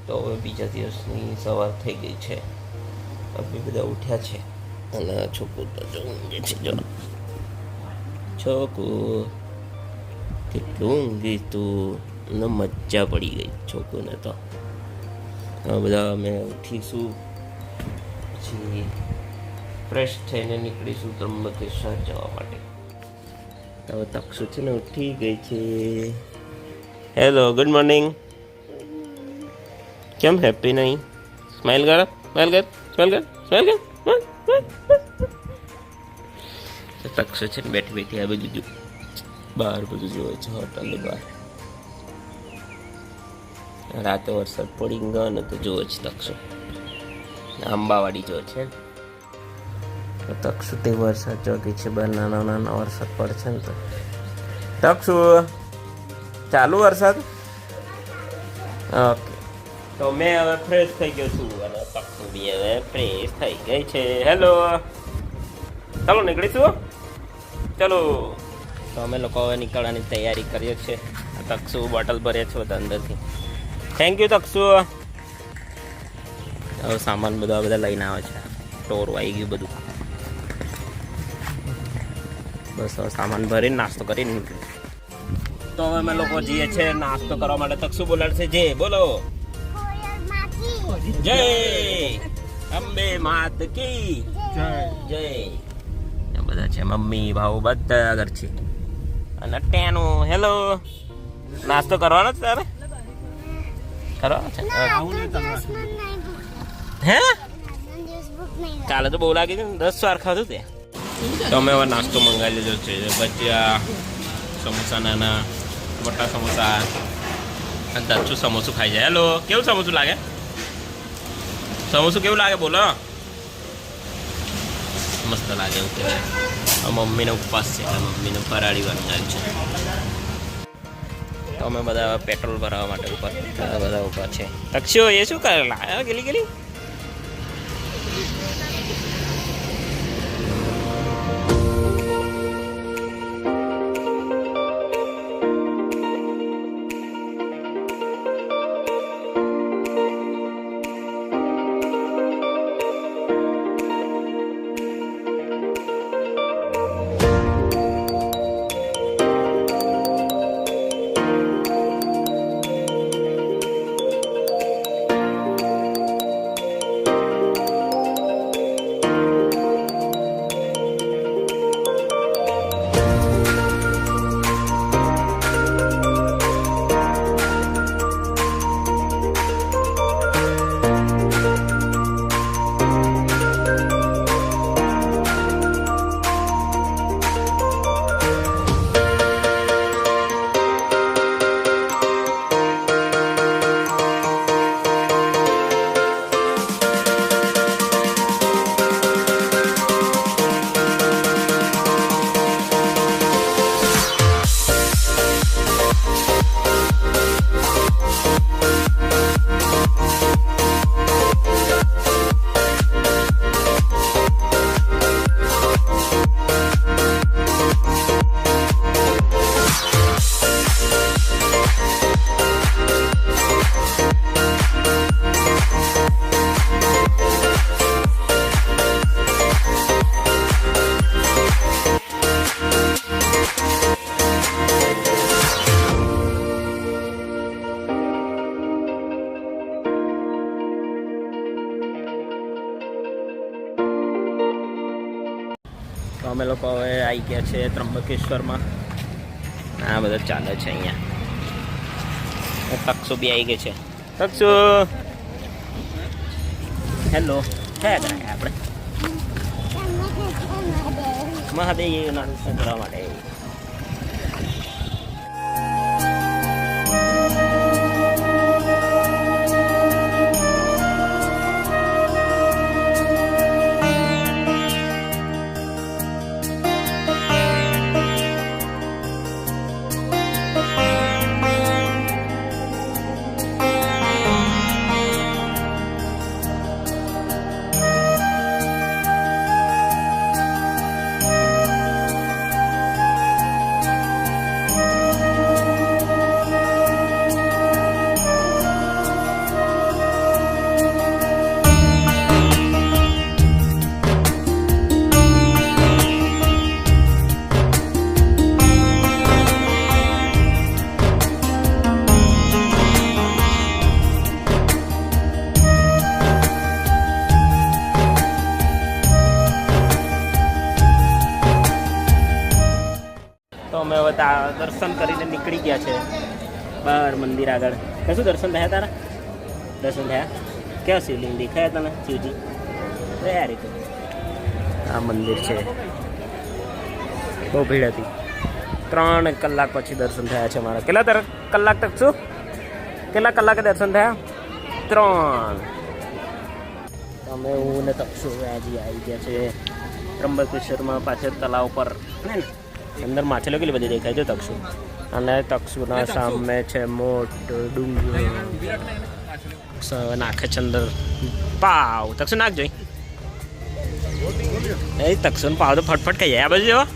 તો હવે બીજા દિવસની સવાર થઈ ગઈ છે. અમે બધા ઉઠ્યા છે અને છોકરું તો જો ઊંઘે છે. જો છોકરું કેટલું ઊંઘી તું ને મજા પડી ગઈ છોકરુને. તો હવે બધા અમે ઉઠીશું, પછી ફ્રેશ થઈને નીકળીશું ત્રંબકેશ્વર જવા માટે. હવે તક્ષુ છે ને ઉઠી ગઈ છે. Hello, good morning. કેમ હેપી નહીં? સ્માઇલ કર, સ્માઇલ કર, સ્માઇલ કર, સ્માઇલ કર. તક્ષુ છે ને બેઠી બેઠી આ બધું બહાર બધું જોવે છે, હોટલની બહાર. રાતે વરસાદ પડી ગયો ને તો જોવે છે તક્ષુ. આંબાવાડી જોવે છે. તક્ષુ તે વરસાદ જોગી છે, બહાર નાના નાના વરસાદ પડશે ને તો. તક્ષુ ચાલુ વરસાદ. ઓકે, તો મેં હવે ફ્રેશ થઈ ગયો છું અને તક્ષુ બી હવે ફ્રેશ થઈ ગઈ છે. હેલો, ચાલો નીકળીશું. ચલો, તો અમે લોકો હવે નીકળવાની તૈયારી કરીએ છીએ. તક્ષુ બોટલ ભરે છે બધા અંદરથી. Thank you Takshu. હવે સામાન બધા લઈને આવે છે. ટોરું આવી ગયું બધું. બસ હવે સામાન ભરીને નાસ્તો કરીને નીકળ્યું. તો હવે અમે લોકો જઈએ છીએ નાસ્તો કરવા માટે. તક્ષુ બોલાડશે જે. બોલો જય અંબે માત કી જય. બધા છે મમ્મી ભાવ બધા આગળ છે. અને ટેનું હેલો. નાસ્તો કરવાનો છે તારે? કરવાનો છે? હે, કાલે તો બહુ લાગી છે ને, 10 વાર ખાધું તે. તો અમે હવે નાસ્તો મંગાવી લીધો છે. ભજીયા, સમોસા, નાના મોટા સમોસા. અને તક્ષુ સમોસું ખાઈ જાય. હેલો, કેવું સમોસું લાગે? સમોસું કેવું લાગે બોલો? મસ્ત લાગે એવું કહેવાય. મમ્મીને ઉપવાસ છે એટલે મમ્મીને ફરાળી બનાવ્યું છે. તો અમે બધા પેટ્રોલ ભરાવવા માટે ઉપર બધા ઉપર છે. તક્ષુ એ શું કરે? લાયા ગેલી ગેલી. તો અમે લોકો હવે આવી ગયા છે ત્રંબકેશ્વરમાં. આ બધા ચાલે છે અહીંયા. તક્ષુ બી આવી ગઈ છે. તક્ષુ હેલો. ક્યાં ગયા આપણે? મહાદેવના દર્શન કરવા માટે. તો અમે હવે દર્શન કરીને નીકળી ગયા છે બહાર મંદિર આગળ. કશું દર્શન થયા તારા? દર્શન થયા? ક્યાં શિવલિંગ દેખાયા તને શિવજી? Very good. આ મંદિર છે. બહુ ભીડ હતી. 3 કલાક પછી દર્શન થયા છે મારા. કેટલા કલાક તક શું? કેટલા કલાકે દર્શન થયા? 3. અમે હું ને તક્ષુ હજી આવી ગયા છે ત્રંબકેશ્વરમાં પાછળ તલાવ પર ને અંદર માછલીઓ કેટલી બધી દેખાય છે તક્ષુ. અને તક્ષુના સામે છે મોટો ડુંગર. નાખે છે અંદર પાવ. તક્ષુ નાખ જોઈ. એ તક્ષુને પાવ તો ફટફટ ખાઈ જાય. આ બાજુ જેવા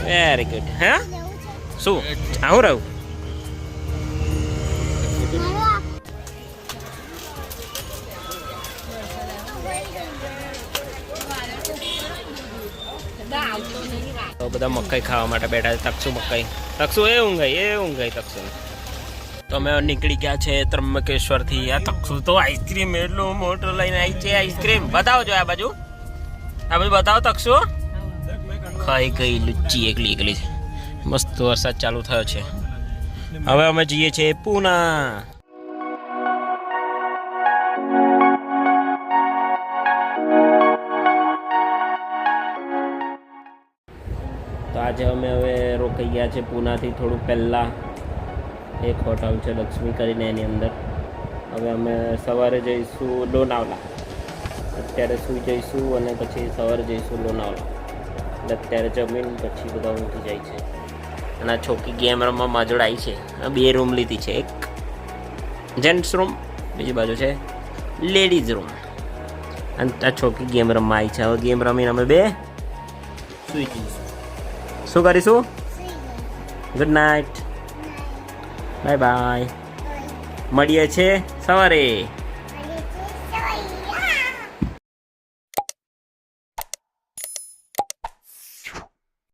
વેરી ગુડ. હે શું આવું રહ્યું? તો બધા મકાઈ ખાવા માટે બેઠા છે. તક્ષુ મકાઈ. તક્ષુ એ ઊંઘાઈ તક્ષુ. તો અમે નીકળી ગયા છે ત્રંબકેશ્વરથી. આ તક્ષુ તો આઈસ્ક્રીમ એટલું મોટું લઈને આવી છે. આઈસ્ક્રીમ બતાવો જો આ બાજુ બતાવો તક્ષુ. ખાઈ ગઈ લુચ્ચી એકલી છે. મસ્ત વરસાદ ચાલુ થયો છે. હવે અમે જઈએ છીએ પૂના. તો આજે અમે હવે રોકાઈ ગયા છે પૂનાથી થોડું પહેલાં એક હોટલ છે લક્ષ્મી કરીને એની અંદર. હવે અમે સવારે જઈશું લોનાવલા. અત્યારે સૂઈ જઈશું અને પછી સવારે જઈશું લોનાવલા. એટલે અત્યારે જમીન પછી બધા ઊંઘી જાય છે. અને આ છોકરી ગેમ રમવા માજોડ આવી છે. 2 રૂમ લીધી છે. એક જેન્ટ્સ રૂમ, બીજી બાજુ છે લેડીઝ રૂમ. અને આ છોકરી ગેમ રમવા આવી છે. હવે ગેમ રમીને અમે 2 સૂઈ જઈશું. શું કરીશું? Good night. Bye bye. મળીએ છીએ સવારે.